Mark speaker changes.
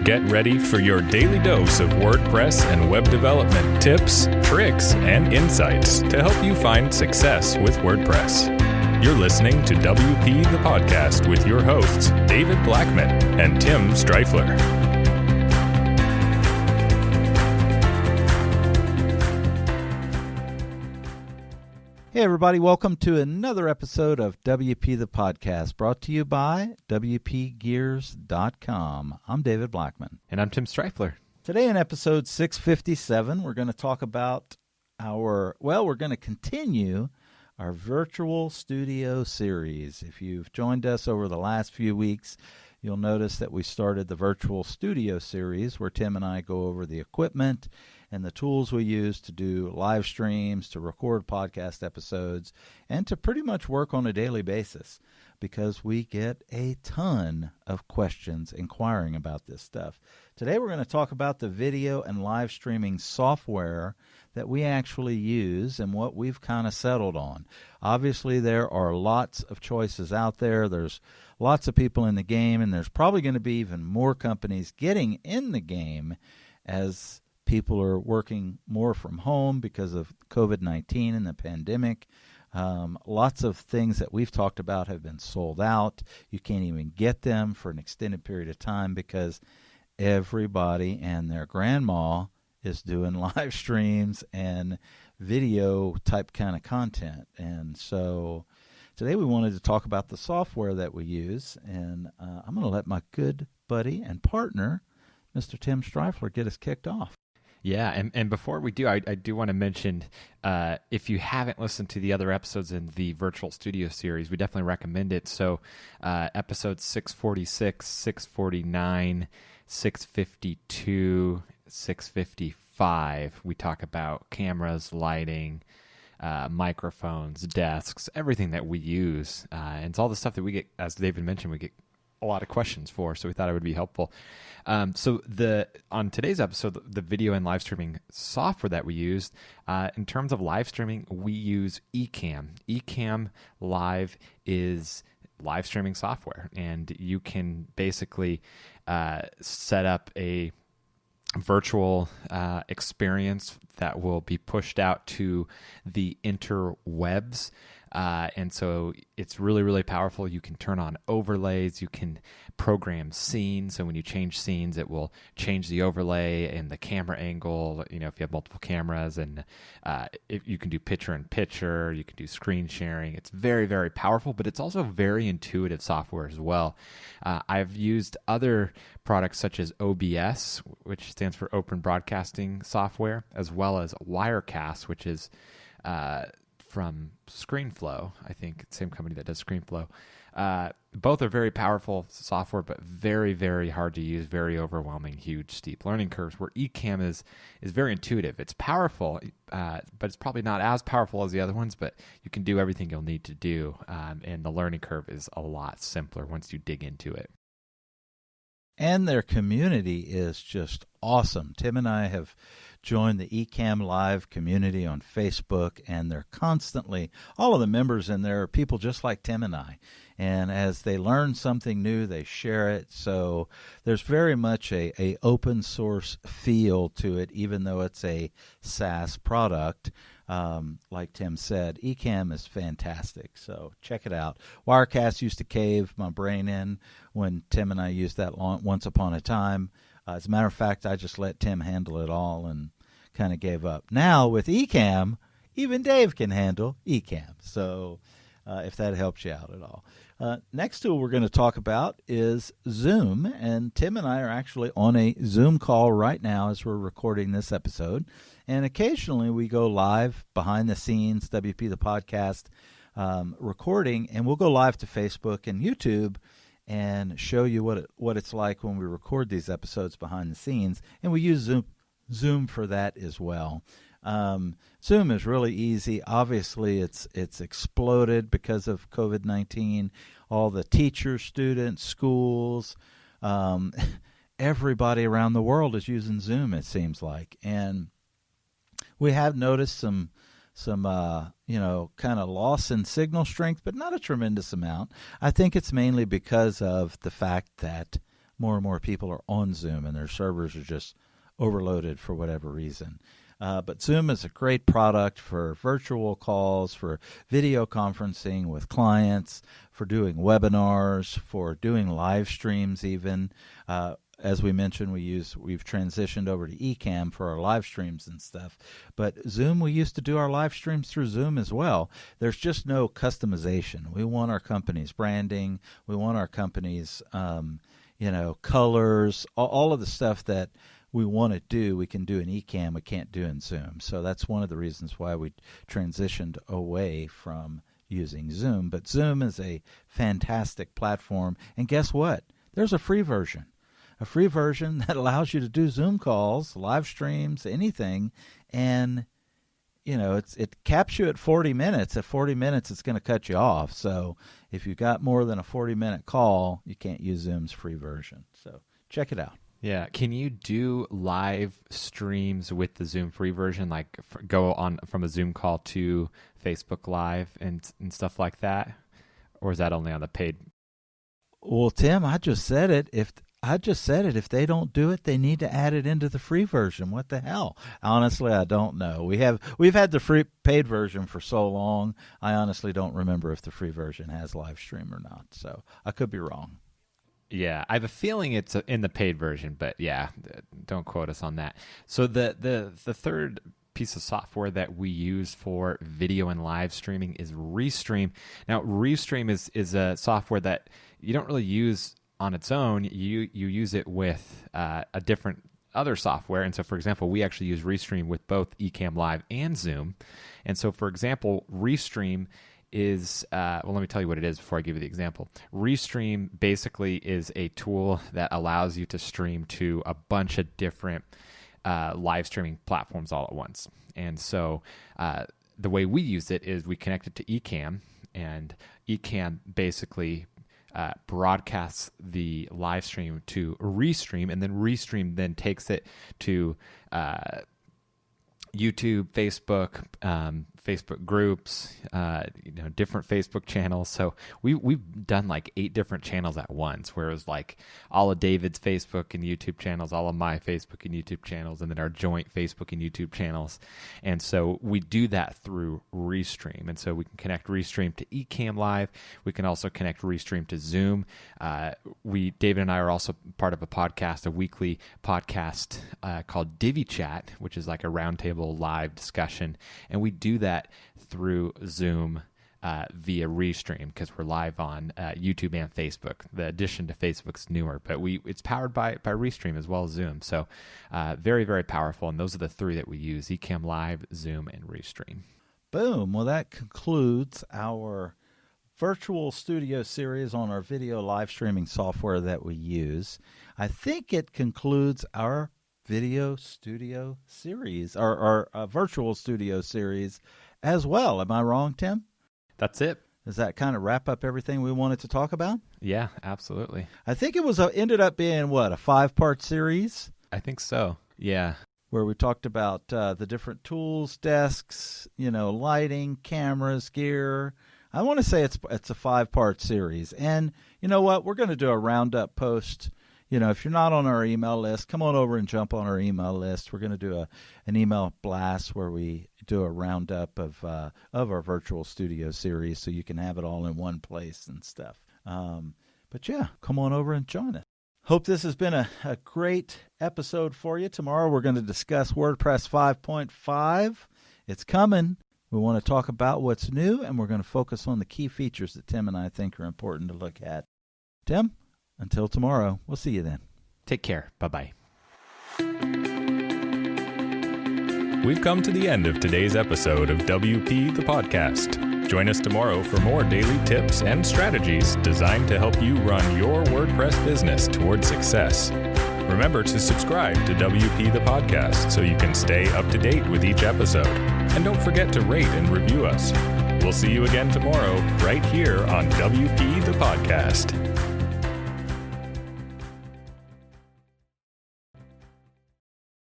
Speaker 1: Get ready for your daily dose of WordPress and web development tips, tricks, and insights to help you find success with WordPress. You're listening to WP the Podcast with your hosts, David Blackman and Tim Streifler.
Speaker 2: Hey everybody, welcome to another episode of WP the Podcast, brought to you by WPGears.com. I'm David Blackman.
Speaker 3: And I'm Tim Streifler.
Speaker 2: Today in episode 657, we're going to talk about we're going to continue our virtual studio series. If you've joined us over the last few weeks, you'll notice that we started the virtual studio series where Tim and I go over the equipment and the tools we use to do live streams, to record podcast episodes, and to pretty much work on a daily basis because we get a ton of questions inquiring about this stuff. Today we're going to talk about the video and live streaming software that we actually use and what we've kind of settled on. Obviously, there are lots of choices out there. There's lots of people in the game, and there's probably going to be even more companies getting in the game as people are working more from home because of COVID-19 and the pandemic. Lots of things that we've talked about have been sold out. You can't even get them for an extended period of time because everybody and their grandma is doing live streams and video type kind of content. And so today we wanted to talk about the software that we use, and I'm going to let my good buddy and partner, Mr. Tim Streifler, get us kicked off.
Speaker 3: Yeah, and before we do, I do want to mention, if you haven't listened to the other episodes in the Virtual Studio series, we definitely recommend it. So episodes 646, 649, 652, 655, we talk about cameras, lighting, microphones, desks, everything that we use. And it's all the stuff that we get, as David mentioned, we get a lot of questions for, so we thought it would be helpful. So on today's episode, the video and live streaming software that we used, in terms of live streaming, we use Ecamm. Ecamm Live is live streaming software, and you can basically set up a virtual experience that will be pushed out to the interwebs. And so it's really, really powerful. You can turn on overlays. You can program scenes. So when you change scenes, it will change the overlay and the camera angle, if you have multiple cameras. And you can do picture-in-picture. You can do screen sharing. It's very, very powerful, but it's also very intuitive software as well. I've used other products such as OBS, which stands for Open Broadcasting Software, as well as Wirecast, which is from ScreenFlow, I think, same company that does ScreenFlow. Both are very powerful software, but very, very hard to use, very overwhelming, huge, steep learning curves, where Ecamm is very intuitive. It's powerful, but it's probably not as powerful as the other ones, but you can do everything you'll need to do, and the learning curve is a lot simpler once you dig into it.
Speaker 2: And their community is just awesome. Tim and I have joined the Ecamm Live community on Facebook, and they're constantly, all of the members in there are people just like Tim and I. And as they learn something new, they share it. So there's very much a open source feel to it, even though it's a SaaS product. Like Tim said, Ecamm is fantastic, so check it out. Wirecast used to cave my brain in when Tim and I used that once upon a time. As a matter of fact, I just let Tim handle it all and kind of gave up. Now with Ecamm, even Dave can handle Ecamm, so if that helps you out at all. Next tool we're going to talk about is Zoom, and Tim and I are actually on a Zoom call right now as we're recording this episode. And occasionally we go live behind the scenes, WP the Podcast recording, and we'll go live to Facebook and YouTube and show you what it's like when we record these episodes behind the scenes. And we use Zoom for that as well. Zoom is really easy. Obviously, it's exploded because of COVID-19. All the teachers, students, schools, everybody around the world is using Zoom, it seems like. And we have noticed some kind of loss in signal strength, but not a tremendous amount. I think it's mainly because of the fact that more and more people are on Zoom and their servers are just overloaded for whatever reason. But Zoom is a great product for virtual calls, for video conferencing with clients, for doing webinars, for doing live streams even. As we mentioned, we've transitioned over to Ecamm for our live streams and stuff. But Zoom, we used to do our live streams through Zoom as well. There's just no customization. We want our company's branding. We want our company's, colors, all of the stuff that we want to do, we can do in Ecamm, we can't do in Zoom. So that's one of the reasons why we transitioned away from using Zoom. But Zoom is a fantastic platform. And guess what? There's a free version. A free version that allows you to do Zoom calls, live streams, anything. And, it caps you at 40 minutes. At 40 minutes, it's going to cut you off. So if you've got more than a 40-minute call, you can't use Zoom's free version. So check it out.
Speaker 3: Yeah. Can you do live streams with the Zoom free version, like go on from a Zoom call to Facebook Live and stuff like that? Or is that only on the paid?
Speaker 2: Well, Tim, I just said it. If they don't do it, they need to add it into the free version. What the hell? Honestly, I don't know. We've had the free paid version for so long. I honestly don't remember if the free version has live stream or not. So I could be wrong.
Speaker 3: Yeah, I have a feeling it's in the paid version, but yeah, don't quote us on that. So the third piece of software that we use for video and live streaming is Restream. Now, Restream is a software that you don't really use on its own. You use it with a different other software. And so, for example, we actually use Restream with both Ecamm Live and Zoom. And so, for example, Restream is, let me tell you what it is before I give you the example. Restream basically is a tool that allows you to stream to a bunch of different live streaming platforms all at once. And so the way we use it is we connect it to Ecamm, and Ecamm basically broadcasts the live stream to Restream, and then Restream then takes it to YouTube, Facebook, Facebook groups, different Facebook channels. So we've done like 8 different channels at once, where it was like all of David's Facebook and YouTube channels, all of my Facebook and YouTube channels, and then our joint Facebook and YouTube channels. And so we do that through Restream. And so we can connect Restream to Ecamm Live. We can also connect Restream to Zoom. David and I are also part of a weekly podcast called Divi Chat, which is like a roundtable live discussion. And we do that through Zoom via Restream, because we're live on YouTube and Facebook. The addition to Facebook's newer, but it's powered by Restream as well as Zoom. So very, very powerful. And those are the 3 that we use: Ecamm Live, Zoom, and Restream.
Speaker 2: Boom. Well, that concludes our virtual studio series on our video live streaming software that we use. I think it concludes our video studio series, our virtual studio series as well. Am I wrong, Tim?
Speaker 3: That's it.
Speaker 2: Does that kind of wrap up everything we wanted to talk about?
Speaker 3: Yeah, absolutely.
Speaker 2: I think it was ended up being, a 5-part series?
Speaker 3: I think so. Yeah.
Speaker 2: Where we talked about the different tools, desks, lighting, cameras, gear. I want to say it's a 5-part series. And you know what? We're going to do a roundup post. If you're not on our email list, come on over and jump on our email list. We're going to do an email blast where we do a roundup of our virtual studio series, so you can have it all in one place and stuff. But yeah, come on over and join us. Hope this has been a great episode for you. Tomorrow we're going to discuss WordPress 5.5. It's coming. We want to talk about what's new, and we're going to focus on the key features that Tim and I think are important to look at. Tim? Until tomorrow, we'll see you then.
Speaker 3: Take care. Bye-bye.
Speaker 1: We've come to the end of today's episode of WP the Podcast. Join us tomorrow for more daily tips and strategies designed to help you run your WordPress business toward success. Remember to subscribe to WP the Podcast so you can stay up to date with each episode. And don't forget to rate and review us. We'll see you again tomorrow right here on WP the Podcast.